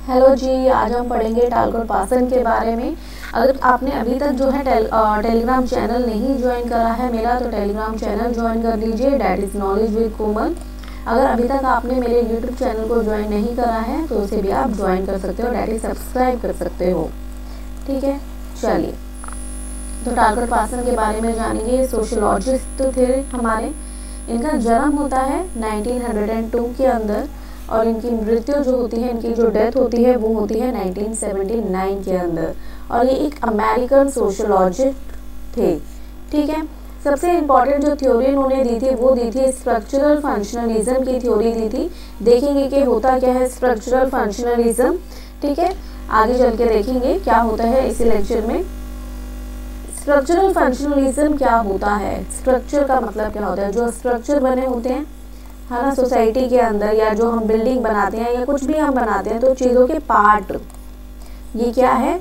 Hello जी, आज हम पढ़ेंगे टालकोट पासन के बारे में। अगर आपने अभी तक जो है टेलीग्राम चैनल नहीं ज्वाइन करा है मेरा, तो टेलीग्राम चैनल ज्वाइन कर लीजिए, डैट इज़ नॉलेज विद कोमल। अगर अभी तक आपने मेरे यूट्यूब चैनल को ज्वाइन नहीं करा है तो उसे भी आप ज्वाइन कर सकते हो, डैट इज सब्सक्राइब कर सकते हो। ठीक है, चलिए तो टालकोट पासन के बारे में जानेंगे। सोशोलॉजिस्ट थे हमारे। इनका जन्म होता है 1902 के अंदर और इनकी मृत्यु जो होती है, इनकी जो डेथ होती है वो होती है 1979 के अंदर। और ये एक अमेरिकन सोशोलॉजिस्ट थे। ठीक है, सबसे इम्पॉर्टेंट जो थ्योरी उन्होंने दी थी वो दी थी स्ट्रक्चरल फंक्शनलिज्म की थ्योरी दी थी। देखेंगे कि होता क्या है स्ट्रक्चरल फंक्शनलिज्म। ठीक है, आगे चल के देखेंगे क्या होता है इसी लेक्चर में। स्ट्रक्चरल फंक्शनलिज्म क्या होता है, स्ट्रक्चर का मतलब क्या होता है। जो स्ट्रक्चर बने होते हैं है ना सोसाइटी के अंदर, या जो हम बिल्डिंग बनाते हैं या कुछ भी हम बनाते हैं, तो चीज़ों के पार्ट, ये क्या है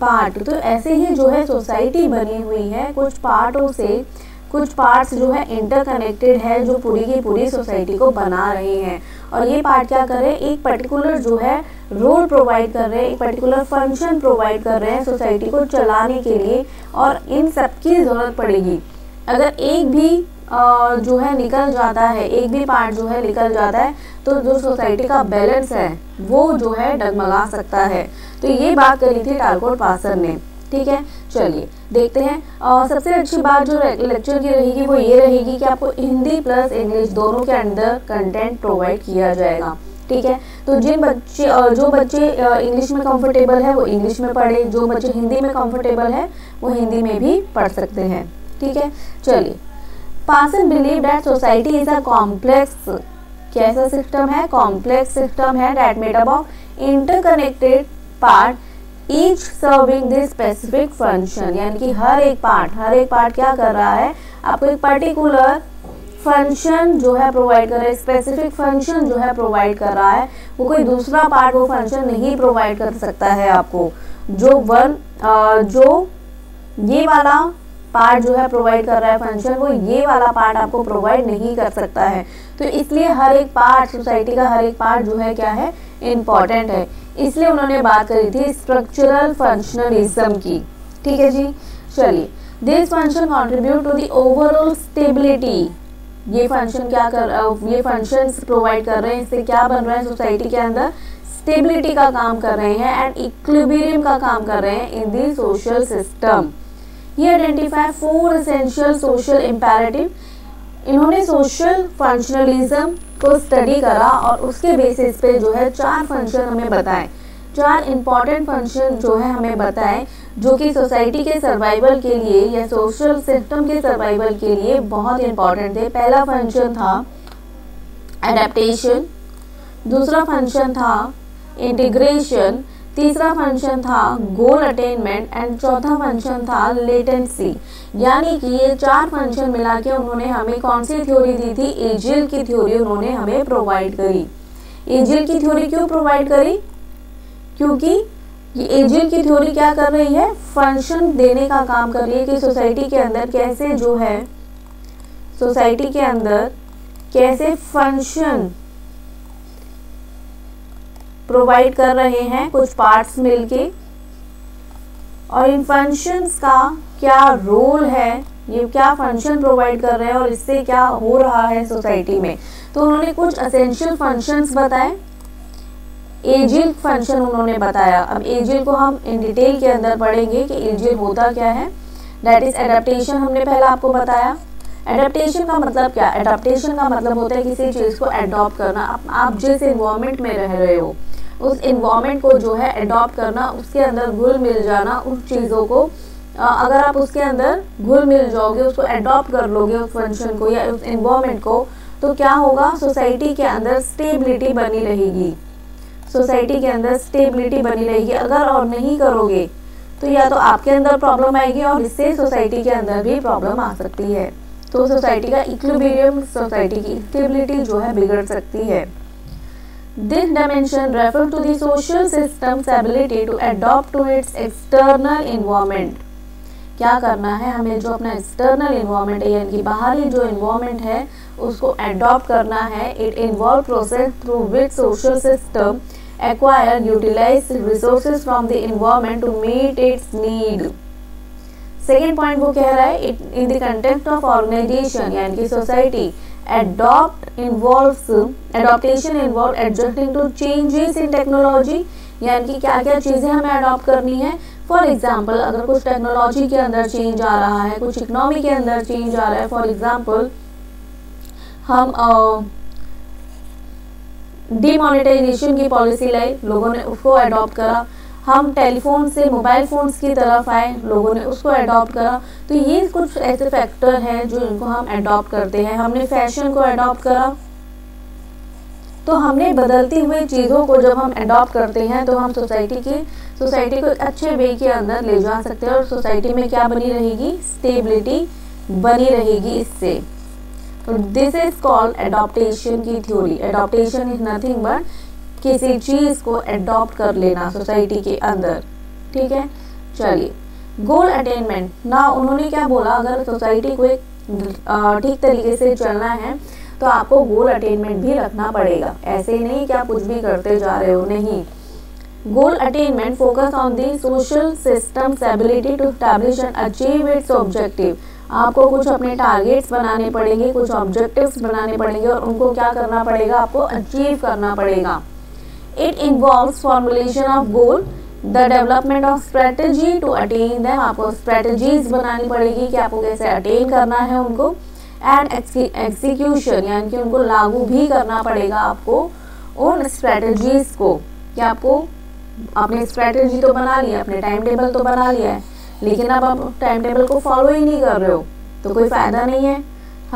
पार्ट। तो ऐसे ही जो है सोसाइटी बनी हुई है कुछ पार्टों से, कुछ पार्ट्स जो है इंटरकनेक्टेड है, जो पूरी की पूरी सोसाइटी को बना रहे हैं। और ये पार्ट क्या कर रहे हैं, एक पर्टिकुलर जो है रोल प्रोवाइड कर रहे हैं, एक पर्टिकुलर फंक्शन प्रोवाइड कर रहे हैं सोसाइटी को चलाने के लिए। और इन सब की ज़रूरत पड़ेगी। अगर एक भी जो है निकल जाता है, एक भी पार्ट जो है निकल जाता है, तो जो सोसाइटी का बैलेंस है वो जो है डगमगा सकता है। तो ये बात करी थी टालकोट पासन ने। ठीक है, चलिए देखते हैं। सबसे अच्छी बात जो लेक्चर की रहेगी वो ये रहेगी कि आपको हिंदी प्लस इंग्लिश दोनों के अंदर कंटेंट प्रोवाइड किया जाएगा। ठीक है, तो जो बच्चे इंग्लिश में कंफर्टेबल है वो इंग्लिश में पढ़े, जो बच्चे हिंदी में कंफर्टेबल है वो हिंदी में भी पढ़ सकते हैं। ठीक है, चलिए। पासन believe that society is a complex, कैसा सिस्टम है, कॉम्प्लेक्स सिस्टम है, that made up of interconnected part each serving this specific function. यानी कि हर एक पार्ट क्या कर रहा है, आपको एक पर्टिकुलर फंक्शन जो है प्रोवाइड कर रहा है, स्पेसिफिक फंक्शन जो है प्रोवाइड कर रहा है। वो कोई दूसरा पार्ट वो फंक्शन नहीं प्रोवाइड कर सकता है आपको। जो ये वाला पार्ट जो है प्रोवाइड कर रहा है फंक्शन, वो ये वाला पार्ट आपको प्रोवाइड नहीं कर सकता है। तो इसलिए हर एक पार्ट, सोसाइटी का हर एक पार्ट जो है क्या है, इम्पॉर्टेंट है। इसलिए उन्होंने बात करी थी स्ट्रक्चरल फंक्शनलिज्म की। ठीक है जी, चलिए। This function contribute to the overall stability. ये फंक्शन ये फंक्शंस प्रोवाइड कर रहे हैं, इससे क्या बन रहा है सोसाइटी के अंदर, स्टेबिलिटी का काम कर रहे हैं एंड इक्विलिब्रियम का काम कर रहे हैं इन the social system. He identify 4 essential social imperative। इन्होंने सोशल फंक्शनलिज्म को स्टडी करा और उसके बेसिस पे जो है 4 फंक्शन हमें बताएं, 4 इंपॉर्टेंट फंक्शन जो है हमें बताएं, जो कि सोसाइटी के सर्वाइवल के लिए या सोशल सिस्टम के सर्वाइवल के लिए बहुत इंपॉर्टेंट थे। पहला फंक्शन था एडेप्टेशन, दूसरा फंक्शन था इंटीग्रेशन, तीसरा फंक्शन था गोल अटेनमेंट एंड चौथा फंक्शन था लेटेंसी। यानी कि ये 4 फंक्शन मिला के उन्होंने हमें कौन सी थ्योरी दी थी, एजिल की थ्योरी उन्होंने हमें प्रोवाइड करी। एजिल की थ्योरी क्यों प्रोवाइड करी, क्योंकि ये एजिल की थ्योरी क्या कर रही है, फंक्शन देने का काम कर रही है कि सोसाइटी के अंदर कैसे जो है, सोसाइटी के अंदर कैसे फंक्शन प्रोवाइड कर रहे हैं कुछ पार्ट्स मिलके, और इन फंक्शंस का क्या रोल है, ये क्या फंक्शन प्रोवाइड कर रहे हैं और इससे क्या हो रहा है सोसाइटी में। तो उन्होंने कुछ एसेंशियल फंक्शंस बताए, एजिल फंक्शन उन्होंने बताया। अब एजिल को हम इन डिटेल के अंदर पढ़ेंगे कि एजिल होता क्या है। दैट इज एडेप्टेशन, हमने पहला आपको बताया। एडेप्टेशन का मतलब क्या, एडेप्टेशन का मतलब होता है किसी चीज़ को एडॉप्ट करना। आप जिस इन्वायरमेंट में रह रहे हो उस इन्वायरमेंट को जो है एडॉप्ट करना, उसके अंदर घुल मिल जाना, उस चीज़ों को अगर आप उसके अंदर घुल मिल जाओगे, उसको एडॉप्ट कर लोगे उस फंक्शन को या उस इन्वायरमेंट को, तो क्या होगा, सोसाइटी के अंदर स्टेबिलिटी बनी रहेगी, सोसाइटी के अंदर स्टेबिलिटी बनी रहेगी। अगर और नहीं करोगे तो या तो आपके अंदर प्रॉब्लम आएगी और इससे सोसाइटी के अंदर भी प्रॉब्लम आ सकती है। तो सोसाइटी का इक्विलिब्रियम, सोसाइटी की स्टेबिलिटी जो है बिगड़ सकती है। This dimension refers to the social system's ability to adapt to its external environment। क्या करना है हमें, जो अपना एक्सटर्नल इन्वायरमेंट है यानी कि बाहरी जो इन्वायरमेंट है उसको एडॉप्ट करना है। It involve process through which social system acquire, utilize resources from the environment to meet its need. Second point वो कह रहा है in the context of organisation यानी कि society adaptation involve adjusting to changes in technology, यानी कि क्या क्या चीज़ें हमें अडॉप्ट करनी है। फॉर एग्जाम्पल अगर कुछ टेक्नोलॉजी के अंदर चेंज आ रहा है, कुछ इकोनॉमी के अंदर चेंज आ रहा है, फॉर एग्जाम्पल हम डीमोनेटाइजेशन की पॉलिसी लाई, लोगों ने उसको अडॉप्ट करा। हम टेलीफोन से मोबाइल फ़ोन्स की तरफ आए, लोगों ने उसको अडॉप्ट करा। तो ये कुछ ऐसे फैक्टर हैं जो इनको हम अडॉप्ट करते हैं। हमने फैशन को अडॉप्ट करा, तो हमने बदलती हुई चीज़ों को जब हम अडॉप्ट करते हैं तो हम सोसाइटी को एक अच्छे वे के अंदर ले जा सकते हैं और सोसाइटी में क्या बनी रहेगी, स्टेबिलिटी बनी रहेगी इससे। तो दिस इज कॉल्ड एडॉप्टेशन की theory. Adaptation is nothing but किसी चीज़ को एडॉप्ट कर लेना सोसाइटी के अंदर, ठीक है। चलिए, गोल अटेनमेंट ना, उन्होंने क्या बोला, अगर सोसाइटी को एक ठीक तरीके से चलना है तो आपको गोल अटेनमेंट भी रखना पड़ेगा। ऐसे नहीं कि आप कुछ भी करते जा रहे हो, नहीं। Goal attainment focus on the social systems ability to establish and achieve its objective. आपको कुछ अपने टारगेट्स बनाने पड़ेंगे, कुछ ऑब्जेक्टिव्स बनाने पड़ेंगे और उनको क्या करना पड़ेगा, आपको अचीव करना पड़ेगा। It involves formulation of goal, the development of strategy to attain them। आपको strategies बनानी पड़ेगी कि आपको कैसे attain करना है उनको, and execution यानी कि उनको लागू भी करना पड़ेगा आपको उन strategies को, कि आपको अपने strategy तो बना लिया, अपने टाइम टेबल तो बना लिया है, लेकिन अब आप टाइम टेबल को फॉलो ही नहीं कर रहे हो तो कोई फ़ायदा नहीं है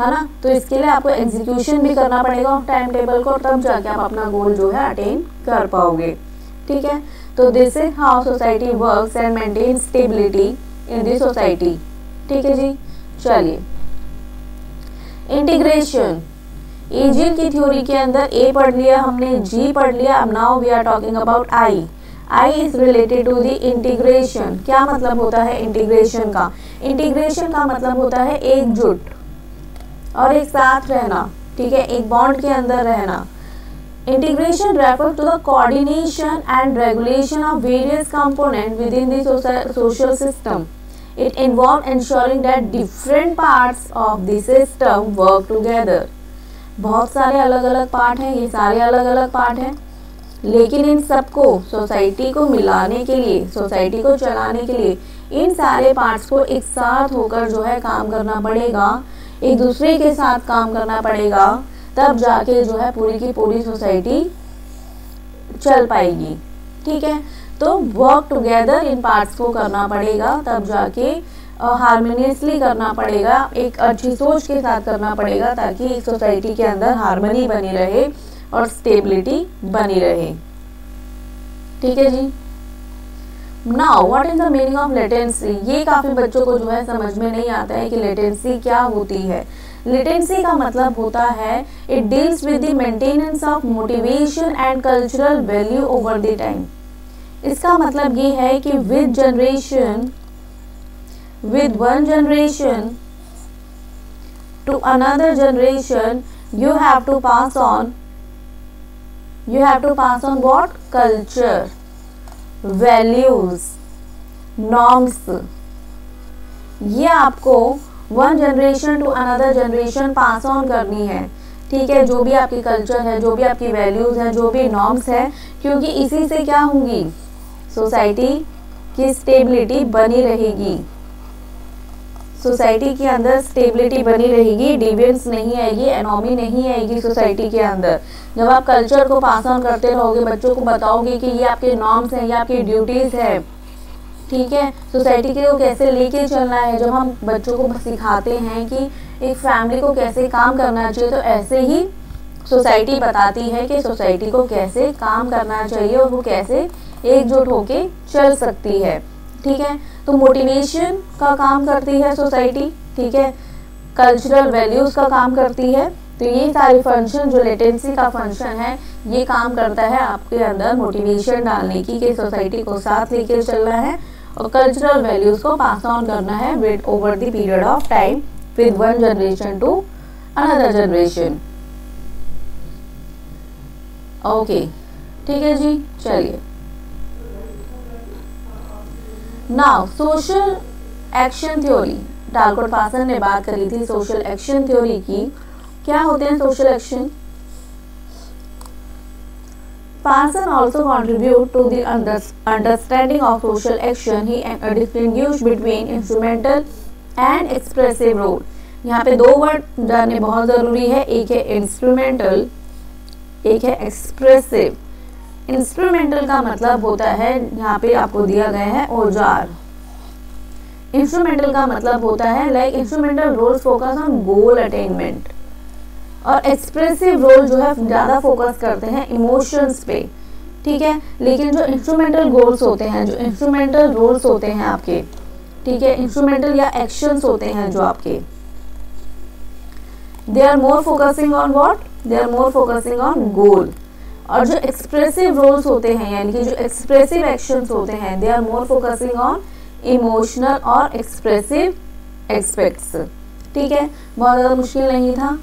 ना। तो इसके लिए आपको एग्जीक्यूशन भी करना पड़ेगा टाइम टेबल को, तब जाके आप अपना गोल जो है अटेन कर पाओगे, ठीक है। तो this is how society works and maintain stability in the society, ठीक है जी। चलिए, इंटीग्रेशन, एजिल की थ्योरी के अंदर ए पढ़ लिया हमने, जी पढ़ लिया, अब now we are talking about I. I is related to the integration. क्या मतलब होता है इंटीग्रेशन का? इंटीग्रेशन का मतलब होता है एकजुट और एक साथ रहना, ठीक है, एक बॉन्ड के अंदर रहना। Integration refers to the coordination and regulation of various component within the social system. It involve ensuring that different parts of the system work together. बहुत सारे अलग अलग पार्ट हैं, ये सारे अलग अलग पार्ट हैं, लेकिन इन सबको सोसाइटी को मिलाने के लिए, सोसाइटी को चलाने के लिए इन सारे पार्ट्स को एक साथ होकर जो है काम करना पड़ेगा, एक दूसरे के साथ काम करना पड़ेगा, तब जाके जो है पूरी की पूरी सोसाइटी चल पाएगी, ठीक है। तो वर्क टुगेदर इन पार्ट्स को करना पड़ेगा, तब जाके हारमोनियसली करना पड़ेगा, एक अच्छी सोच के साथ करना पड़ेगा, ताकि एक सोसाइटी के अंदर हार्मनी बनी रहे और स्टेबिलिटी बनी रहे, ठीक है जी। Now what is the meaning of latency? ये काफ़ी बच्चों को जो है समझ में नहीं आता है कि लेटेंसी क्या होती है। लेटेंसी का मतलब होता है it deals with the maintenance of motivation and cultural value over the time. इसका मतलब ये है कि with one generation to another generation you have to pass on what? Culture, values, norms। ये आपको one generation to another generation pass on करनी है, ठीक है। जो भी आपकी कल्चर है, जो भी आपकी वैल्यूज़ हैं, जो भी नॉर्म्स है, क्योंकि इसी से क्या होंगी, सोसाइटी की स्टेबिलिटी बनी रहेगी, सोसाइटी के अंदर स्टेबिलिटी बनी रहेगी, डिविएंस नहीं आएगी, एनोमी नहीं आएगी सोसाइटी के अंदर। जब आप कल्चर को पास ऑन करते रहोगे, बच्चों को बताओगे कि ये आपके नॉर्म्स हैं, ये आपकी ड्यूटीज़ है, ठीक है, सोसाइटी को कैसे लेके चलना है। जब हम बच्चों को सिखाते हैं कि एक फैमिली को कैसे काम करना चाहिए, तो ऐसे ही सोसाइटी बताती है कि सोसाइटी को कैसे काम करना चाहिए और वो कैसे एकजुट होके चल सकती है, ठीक है। तो मोटिवेशन का काम करती है सोसाइटी, ठीक है, कल्चरल वैल्यूज़ का काम करती है। तो ये सारी फंक्शन जो लेटेंसी का फंक्शन है, ये काम करता है आपके अंदर मोटिवेशन डालने की, कि सोसाइटी को साथ लेके चलना है और कल्चरल वैल्यूज़ को पास ऑन करना है with over the period of time with one generation to another generation. Okay, ठीक है जी, चलिए। Now social action theory, Talcott Parsons ने बात करी थी सोशल एक्शन थ्योरी की। क्या होते हैं social action? Parson also contribute to the understanding of social action. He distinguished between instrumental and expressive role. यहाँ पे दो वर्ड जानने बहुत ज़रूरी है, एक है इंस्ट्रूमेंटल, एक है एक्सप्रेसिव। इंस्ट्रूमेंटल का मतलब होता है, यहाँ पे आपको दिया गया है औजार। इंस्ट्रूमेंटल का मतलब होता है like instrumental roles focus on goal attainment, और एक्सप्रेसिव रोल जो है ज़्यादा फोकस करते हैं इमोशंस पे, ठीक है। लेकिन जो इंस्ट्रूमेंटल गोल्स होते हैं, जो इंस्ट्रूमेंटल रोल्स होते हैं आपके, ठीक है, इंस्ट्रूमेंटल या एक्शंस होते हैं जो आपके, they are more focusing on what, they are more focusing on goal. और जो एक्सप्रेसिव रोल्स होते हैं, यानी कि जो एक्सप्रेसिव एक्शंस होते हैं, they are more focusing on emotional और एक्सप्रेसिव एस्पेक्ट्स, ठीक है। बहुत ज़्यादा मुश्किल नहीं था।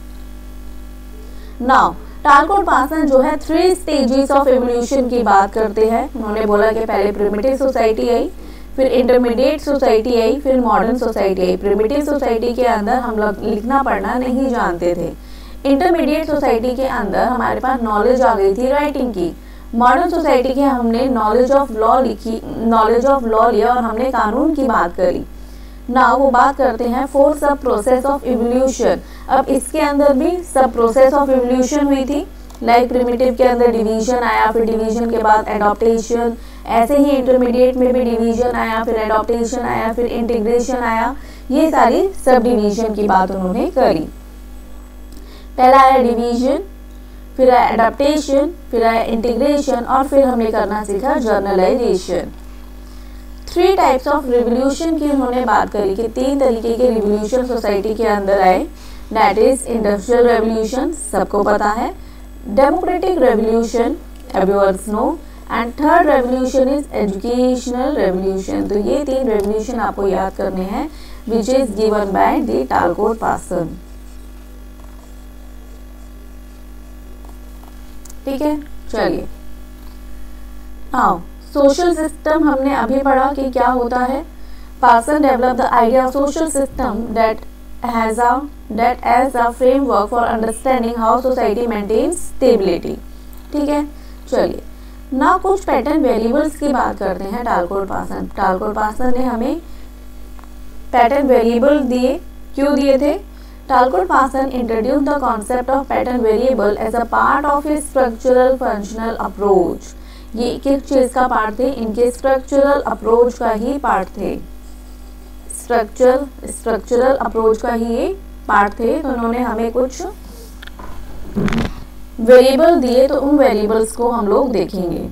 नाउ डालकोट पासन जो है 3 स्टेजेस ऑफ एवोल्यूशन की बात करते हैं। उन्होंने बोला कि पहले प्रिमिटिव सोसाइटी आई, फिर इंटरमीडिएट सोसाइटी आई, फिर modern society I. Primitive society के अंदर हम लोग लिखना पढ़ना नहीं जानते थे। इंटरमीडिएट सोसाइटी के अंदर हमारे पास नॉलेज आ गई थी राइटिंग की। मॉडर्न सोसाइटी के हमने नॉलेज ऑफ लॉ लिखी, नॉलेज ऑफ लॉ लिया और हमने कानून की बात करी। ना वो बात करते हैं 4 सब प्रोसेस ऑफ इवोल्यूशन। अब इसके अंदर भी सब प्रोसेस ऑफ इवोल्यूशन हुई थी, लाइक प्रिमिटिव के अंदर डिवीजन आया, फिर डिवीजन के बाद एडॉप्टेशन, ऐसे ही इंटरमीडिएट में भी डिवीजन आया, फिर एडॉप्टेशन आया, फिर इंटीग्रेशन आया। ये सारी सब डिवीजन की बात उन्होंने करी। पहला आया डिवीजन, फिर आया एडॉप्टेशन, फिर आया इंटीग्रेशन, और फिर हमने करना सीखा जर्नलाइजेशन। 3 टाइप्स ऑफ रिवोल्यूशन की उन्होंने बात करी कि 3 तरीके के रिवोल्यूशन सोसाइटी के अंदर आए। दैट इज इंडस्ट्रियल रेवोल्यूशन, सबको पता है, democratic revolution, everyone know, and third revolution is educational revolution. तो ये 3 रेवोल्यूशन आपको याद करने हैं, which is given by the Talcott Parsons, ठीक है। चलिए, नाउ सोशल सिस्टम हमने अभी पढ़ा कि क्या होता है। Parsons develop the idea of social system that as a framework for understanding how society maintains stability, ठीक है। चलिए, ना कुछ पैटर्न वेरिएबल्स की बात करते हैं डालकोट पासन। डालकोट पासन ने हमें पैटर्न वेरिएबल दिए, क्यों दिए थे? Talcott Parsons introduce the concept of pattern variable as a part of his structural functional approach. ये किस चीज का पार्ट थे? इनके स्ट्रक्चरल अप्रोच का ही पार्ट थे। स्ट्रक्चरल अप्रोच का ही ये पार्ट थे। तो उन्होंने हमें कुछ वेरिएबल दिए, तो उन वेरिएबल्स को हम लोग देखेंगे,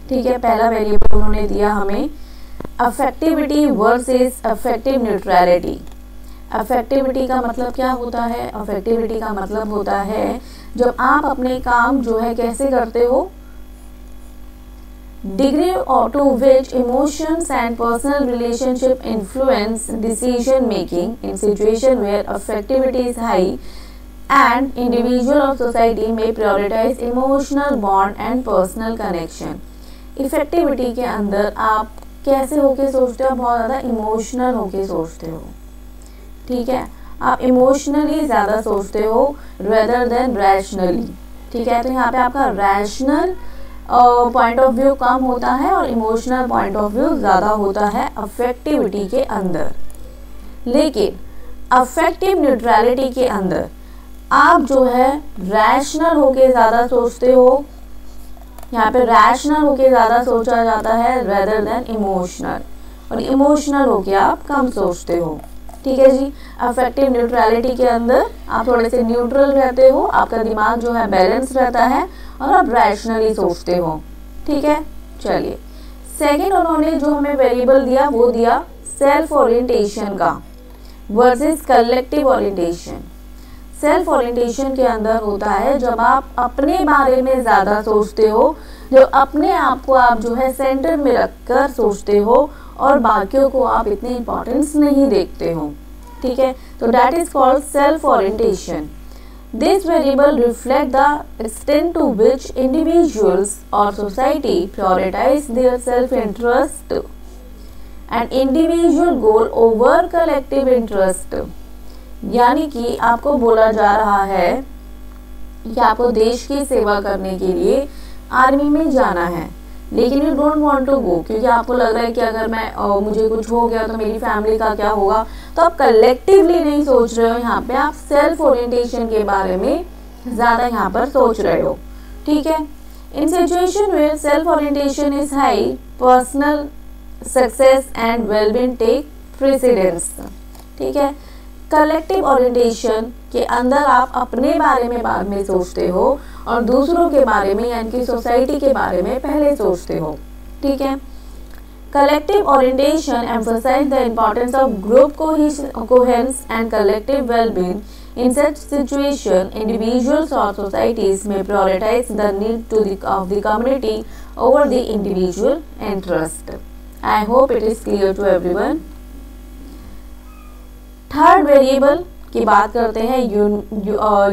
ठीक है। पहला वेरिएबल उन्होंने दिया हमें अफेक्टिविटी वर्सेस अफेक्टिव न्यूट्रलिटी। अफेक्टिविटी का मतलब क्या होता है? अफेक्टिविटी का मतलब होता है जब आप अपने काम जो है कैसे करते हो, degree to which emotions and personal relationship influence decision making in situation where affectivity is high, and individual or society may prioritize emotional bond and personal connection. Effectivity के अंदर आप कैसे होके सोचते हो? बहुत ज़्यादा इमोशनल होके सोचते हो, ठीक है। आप इमोशनली ज़्यादा सोचते हो रेदर देन रैशनली, ठीक है। तो यहाँ पे आपका रैशनल पॉइंट ऑफ व्यू कम होता है और इमोशनल पॉइंट ऑफ व्यू ज़्यादा होता है अफेक्टिविटी के अंदर। लेकिन अफेक्टिव न्यूट्रलिटी के अंदर आप जो है रैशनल होके ज़्यादा सोचते हो। यहाँ पे रैशनल होके ज़्यादा सोचा जाता है रेदर देन इमोशनल, और इमोशनल होके आप कम सोचते हो, ठीक है जी। अफेक्टिव न्यूट्रलिटी के अंदर आप थोड़े से न्यूट्रल रहते हो, आपका दिमाग जो है बैलेंस रहता है और आप रैशनली सोचते हो, ठीक है। चलिए, सेकंड उन्होंने जो हमें वेरिएबल दिया वो दिया सेल्फ ओरिएंटेशन का versus collective orientation. Self orientation के अंदर होता है जब आप अपने बारे में ज़्यादा सोचते हो, जब अपने आप को आप जो है सेंटर में रखकर सोचते हो और बाकियों को आप इतनी इंपॉर्टेंस नहीं देखते हो, ठीक है। तो that is called self orientation. This variable reflects the extent to which individuals or society prioritize their self-interest and individual goal over collective interest। यानी कि आपको बोला जा रहा है कि आपको देश की सेवा करने के लिए आर्मी में जाना है, लेकिन you don't want to go, क्योंकि आपको लग रहा है कि अगर मैं मुझे कुछ हो गया तो मेरी फैमिली का क्या होगा। तो आप कलेक्टिवली नहीं सोच रहे हो, यहाँ पे आप सेल्फ ओरिएंटेशन के बारे में ज़्यादा यहाँ पर सोच रहे हो। ठीक है, in situation where self orientation is high, personal success and wellbeing take precedence. ठीक है, कलेक्टिव ओरिएंटेशन के अंदर आप अपने बारे में बाद में सोचते हो और दूसरों के बारे में यानी कि सोसाइटी के बारे में पहले सोचते हो। ठीक है, collective orientation emphasize the importance of group coherence and collective wellbeing. In such situation, individuals or societies may prioritize the need of the community over the individual interest. I hope it is clear to everyone. Third variable की बात करते हैं,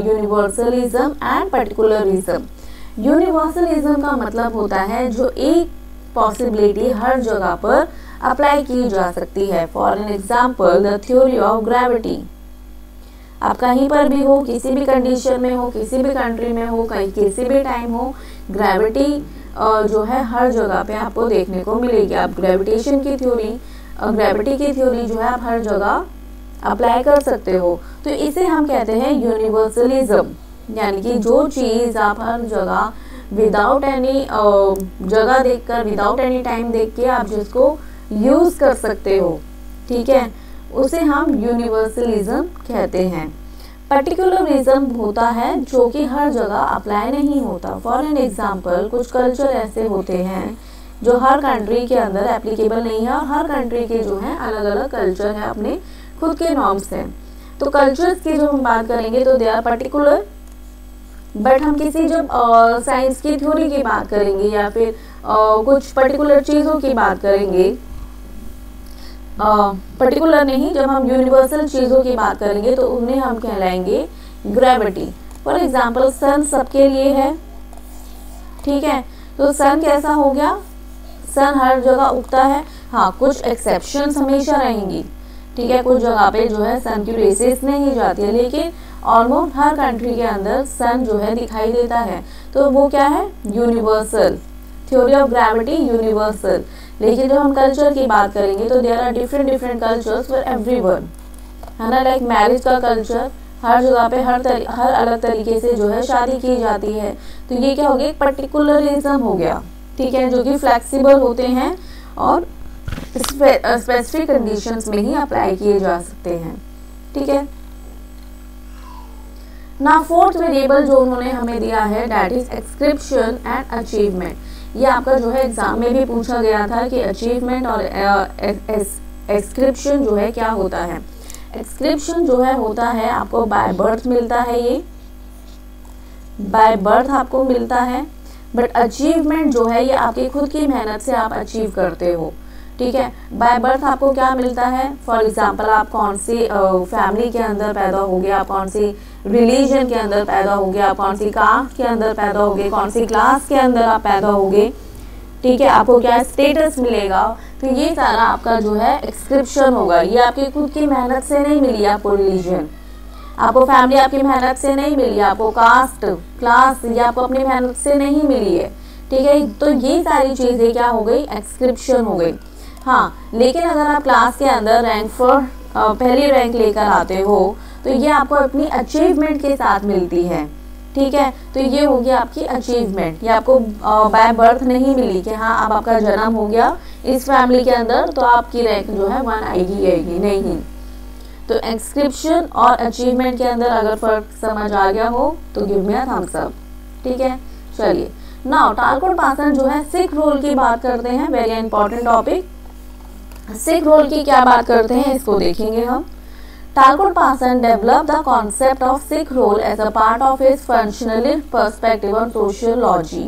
universalism and पर्टिकुलरिज्म। Universalism का मतलब होता है जो एक पॉसिबिलिटी हर जगह पर अप्लाई की जा सकती है। For an example, the theory of gravity. आप कहीं पर भी हो, किसी भी कंडीशन में हो, किसी भी कंट्री में हो, कहीं किसी भी टाइम हो, ग्रेविटी जो है हर जगह पे आपको देखने को मिलेगी। आप ग्रेविटेशन की थ्योरी, ग्रेविटी की थ्योरी जो है आप हर जगह अप्लाई कर सकते हो। तो इसे हम कहते हैं यूनिवर्सलिज्म, यानी कि जो चीज़ आप हर जगह विदाउट एनी जगह देखकर, विदाउट एनी टाइम देख के आप जिसको यूज़ कर सकते हो, ठीक है, उसे हम यूनिवर्सलिज्म कहते हैं। पर्टिकुलरिज्म होता है जो कि हर जगह अप्लाई नहीं होता। फॉर एन एग्जाम्पल, कुछ कल्चर ऐसे होते हैं जो हर कंट्री के अंदर एप्लीकेबल नहीं है और हर कंट्री के जो है अलग अलग कल्चर है, अपने खुद के नॉर्म्स हैं। तो कल्चर्स की जो हम बात करेंगे तो दे आर पर्टिकुलर, बट हम किसी जब साइंस की थ्योरी की बात करेंगे या फिर कुछ पर्टिकुलर चीज़ों की बात करेंगे, पर्टिकुलर नहीं, जब हम यूनिवर्सल चीज़ों की बात करेंगे तो उन्हें हम कहलाएंगे ग्रेविटी। फॉर एग्जाम्पल, सन सबके लिए है, ठीक है, तो सन कैसा हो गया, सन हर जगह उगता है। हाँ, कुछ एक्सेप्शंस हमेशा रहेंगी, ठीक है, कुछ जगह पे जो है सन की रेसेस नहीं जाती है, लेकिन ऑलमोस्ट हर कंट्री के अंदर सन जो है दिखाई देता है। तो वो क्या है, universal, theory of gravity universal. लेकिन जब हम कल्चर की बात करेंगे तो there are different cultures for everyone, है ना। लाइक मैरिज का कल्चर, हर जगह पे हर अलग तरीके से जो है शादी की जाती है। तो ये क्या हो गया, एक पर्टिकुलरिज्म हो गया, ठीक है, जो कि फ्लेक्सिबल होते हैं और स्पेसिफिक कंडीशंस में ही अप्लाई किए जा सकते हैं, ठीक है। ना फोर्थ वेरिएबल जो उन्होंने हमें दिया है, दैट इज एक्सक्रिप्शन एंड अचीवमेंट। ये आपका जो है एग्जाम में भी पूछा गया था कि अचीवमेंट और एक्सक्रिप्शन जो है क्या होता है। एक्सक्रिप्शन जो है होता है आपको बाय बर्थ मिलता है, ये बाय बर्थ आपको मिलता है, बट अचीवमेंट जो है ये आपकी खुद की मेहनत से आप अचीव करते हो, ठीक है। बाय बर्थ आपको क्या मिलता है, फॉर एग्जाम्पल आप कौन सी फैमिली के अंदर पैदा हो गए, आप कौन सी रिलीजन के अंदर पैदा हो गए, आप कौन सी कास्ट के अंदर पैदा हो गए, कौन सी क्लास के अंदर आप पैदा हो गए, ठीक है, आपको क्या स्टेटस मिलेगा। तो ये सारा आपका जो है एक्सक्रिप्शन होगा। ये आपकी खुद की मेहनत से नहीं मिली आपको रिलीजन, आपको फैमिली आपकी मेहनत से नहीं मिली, आपको कास्ट क्लास ये आपको अपनी मेहनत से नहीं मिली है, ठीक है। तो ये सारी चीज़ें क्या हो गई, एक्सक्रिप्शन हो गई। हाँ, लेकिन अगर आप क्लास के अंदर रैंक फॉर पहली रैंक लेकर आते हो तो ये आपको अपनी अचीवमेंट के साथ मिलती है, ठीक है। तो ये हो गया आपकी अचीवमेंट, ये आपको बाय बर्थ नहीं मिली कि हाँ अब आपका जन्म हो गया इस फैमिली के अंदर तो आपकी रैंक जो है 1 आएगी नहीं। तो एक्सक्रिप्शन और अचीवमेंट के अंदर अगर फर्क समझ आ गया हो तो give me a thumbs up, ठीक है। चलिए, नाउ टालकोट पाससन जो है सिख रोल की बात करते हैं, very important topic. Sick role की क्या बात करते हैं इसको देखेंगे हम। Talcott Parsons developed the concept of Sikh role as a part of his functionalist perspective on sociology.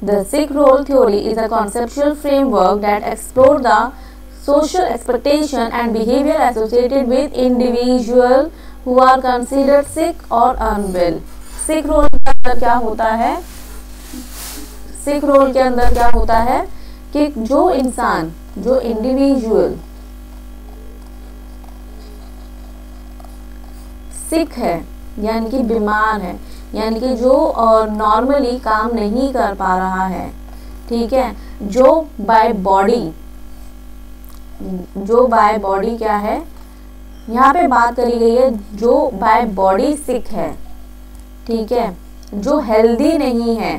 The Sikh role theory is a conceptual framework that explores the social expectation and behavior associated with individual who are considered sick और unwell. सिक role के अंदर क्या होता है, सिक role के अंदर क्या होता है कि जो इंसान, जो इंडिविजुअल सिक है यानी कि बीमार है, यानी कि जो नॉर्मली काम नहीं कर पा रहा है, ठीक है, जो बाय बॉडी क्या है, यहाँ पे बात करी गई है जो बाय बॉडी सिक है, ठीक है, जो हेल्दी नहीं है,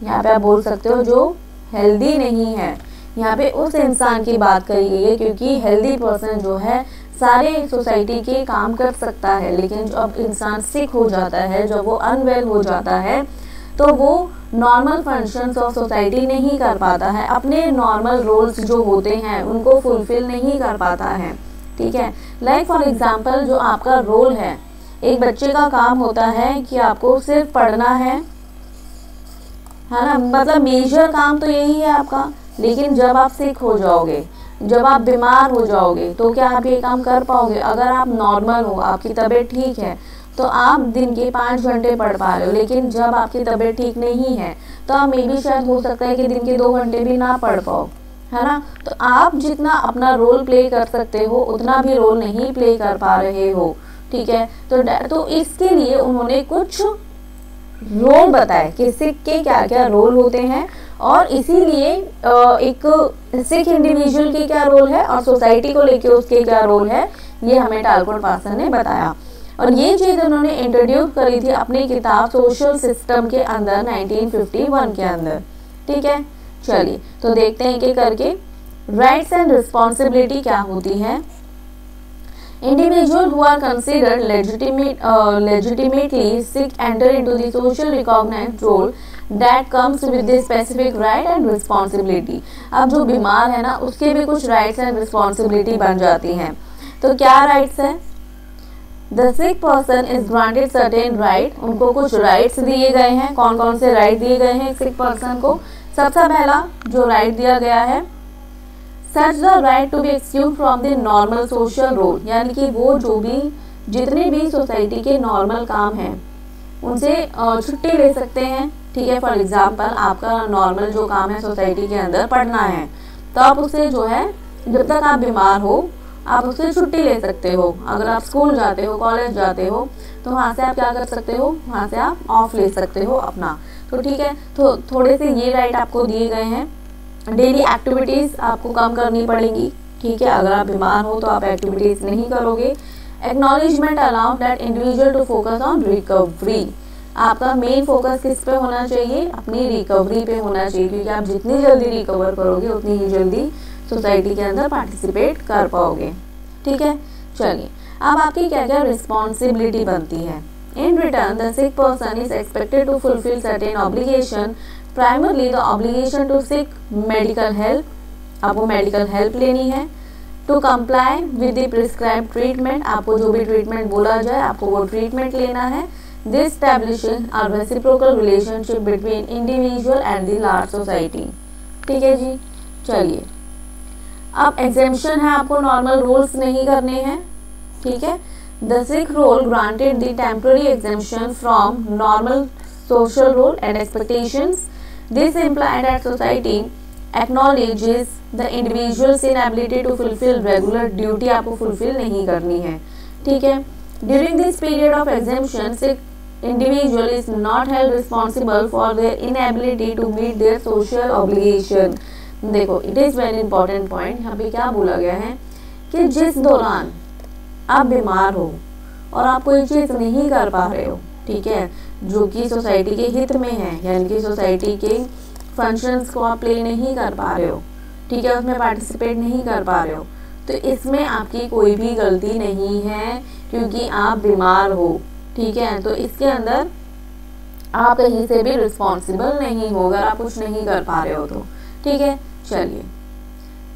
यहाँ पे आप बोल सकते हो जो हेल्दी नहीं है, यहाँ पे उस इंसान की बात करी गई है, क्योंकि हेल्दी पर्सन जो है सारे सोसाइटी के काम कर सकता है, लेकिन जब इंसान सिक हो जाता है, जब वो अनवेल हो जाता है, तो वो नॉर्मल फंक्शंस ऑफ सोसाइटी नहीं कर पाता है, अपने नॉर्मल रोल्स जो होते हैं उनको फुलफिल नहीं कर पाता है, ठीक है। लाइक फॉर एग्जांपल, जो आपका रोल है, एक बच्चे का काम होता है कि आपको सिर्फ पढ़ना है ना, मतलब मेजर काम तो यही है आपका, लेकिन जब आप सिक हो जाओगे, जब आप बीमार हो जाओगे, तो क्या आप ये काम कर पाओगे? अगर आप नॉर्मल हो, आपकी तबीयत ठीक है, तो आप दिन के 5 घंटे पढ़ पा रहे हो, लेकिन जब आपकी तबीयत ठीक नहीं है तो आप मे भी शायद हो सकता है कि दिन के 2 घंटे भी ना पढ़ पाओ, है ना। तो आप जितना अपना रोल प्ले कर सकते हो उतना भी रोल नहीं प्ले कर पा रहे हो, ठीक है। तो इसके लिए उन्होंने कुछ रोल बताए कि सिख के क्या क्या रोल होते हैं, और इसीलिए एक सिख इंडिविजुअल की क्या रोल है और सोसाइटी को लेके उसके क्या रोल है, ये हमें टालकोट पार्सन ने बताया। और ये चीज़ उन्होंने इंट्रोड्यूस करी थी अपनी किताब सोशल सिस्टम के अंदर 1951 के अंदर, ठीक है। चलिए तो देखते हैं कि करके राइट्स एंड रिस्पॉन्सिबिलिटी क्या होती है। Individuals who are considered legitimately sick enter into the social recognized role that comes with the specific right and responsibility। अब जो बीमार है ना, उसके भी कुछ rights and responsibility बन जाती हैं। तो क्या rights है? The sick person is granted certain right, उनको कुछ rights दिए गए हैं। कौन कौन से right दिए गए हैं sick person को? सबसे पहला जो right दिया गया है, such the right to be excused from the normal social role, यानी कि वो जो भी जितने भी सोसाइटी के नॉर्मल काम हैं उनसे छुट्टी ले सकते हैं, ठीक है। फॉर एग्जांपल, आपका नॉर्मल जो काम है सोसाइटी के अंदर पढ़ना है, तो आप उससे जो है जब तक आप बीमार हो आप उससे छुट्टी ले सकते हो। अगर आप स्कूल जाते हो, कॉलेज जाते हो, तो वहाँ से आप क्या कर सकते हो, वहाँ से आप ऑफ ले सकते हो अपना, तो ठीक है। तो थोड़े से ये राइट आपको दिए गए हैं। डेली एक्टिविटीज़ आपको कम करनी पड़ेंगी, ठीक है। अगर आप बीमार हो तो आप एक्टिविटीज़ नहीं करोगे। Acknowledgement allow that individual to focus on recovery, आपका मेन फोकस किस पे होना चाहिए, अपनी रिकवरी पे होना चाहिए, क्योंकि आप जितनी जल्दी रिकवर करोगे उतनी ही जल्दी सोसाइटी के अंदर पार्टिसिपेट कर पाओगे, ठीक है। चलिए अब आपकी क्या क्या रिस्पॉन्सिबिलिटी बनती है। In return the sick person is expected to fulfil certain obligation, primarily the obligation to seek medical help, आपको मेडिकल हेल्प लेनी है। To comply with the prescribe treatment, आपको जो भी ट्रीटमेंट बोला जाए आपको वो ट्रीटमेंट लेना है। This establishing a reciprocal relationship between individual and the large society, ठीक है जी। चलिए अब एग्जेम्पशन है, आपको नॉर्मल रोल्स नहीं करने हैं, ठीक है। The sick role granted the temporary exemption from normal social role and expectations. This implied that society acknowledges the individual's inability to fulfill regular duty, आपको fulfill नहीं करनी है, ठीक है। During this period of exemption, sick individual is not held responsible for their inability to meet their social obligation. देखो, it is very important point, यहाँ पे क्या बोला गया है कि जिस दौरान आप बीमार हो और आप कोई चीज़ नहीं कर पा रहे हो, ठीक है, जो कि सोसाइटी के हित में है, यानी कि सोसाइटी के फंक्शंस को आप प्ले नहीं कर पा रहे हो, ठीक है, उसमें पार्टिसिपेट नहीं कर पा रहे हो, तो इसमें आपकी कोई भी गलती नहीं है, क्योंकि आप बीमार हो, ठीक है। तो इसके अंदर आप कहीं से भी रिस्पॉन्सिबल नहीं हो अगर आप कुछ नहीं कर पा रहे हो तो, ठीक है। चलिए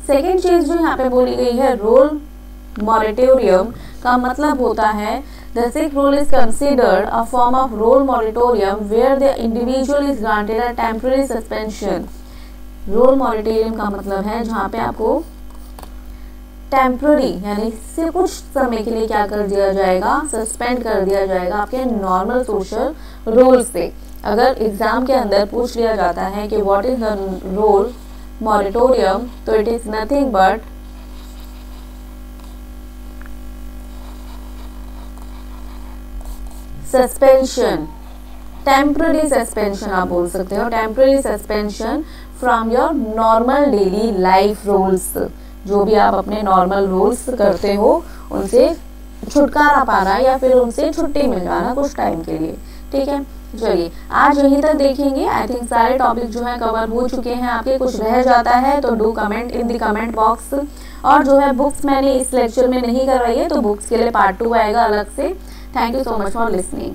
सेकेंड चीज़ जो यहाँ पे बोली गई है, रोल मॉरेटोरियम का मतलब होता है the sick role is considered a form of role moratorium where the individual is granted a temporary suspension. Role moratorium का मतलब है जहाँ पे आपको टेम्प्ररी यानी से कुछ समय के लिए क्या कर दिया जाएगा, सस्पेंड कर दिया जाएगा आपके नॉर्मल सोशल रोल से। अगर एग्जाम के अंदर पूछ लिया जाता है कि what is the role moratorium, तो it is nothing but suspension, temporary suspension आप बोल सकते हो, temporary suspension from your normal daily life rules. जो भी आप अपने नॉर्मल रूल्स करते हो उनसे छुटकारा पाना या फिर उनसे छुट्टी मिल जाना कुछ टाइम के लिए। ठीक है, चलिए आज यहीं तक देखेंगे। आई थिंक सारे टॉपिक जो है कवर हो चुके हैं आपके। कुछ रह जाता है तो do comment in the comment box. और जो है बुक्स मैंने इस लेक्चर में नहीं करवाई है, तो बुक्स के लिए पार्ट 2 आएगा अलग से। Thank you so much for listening.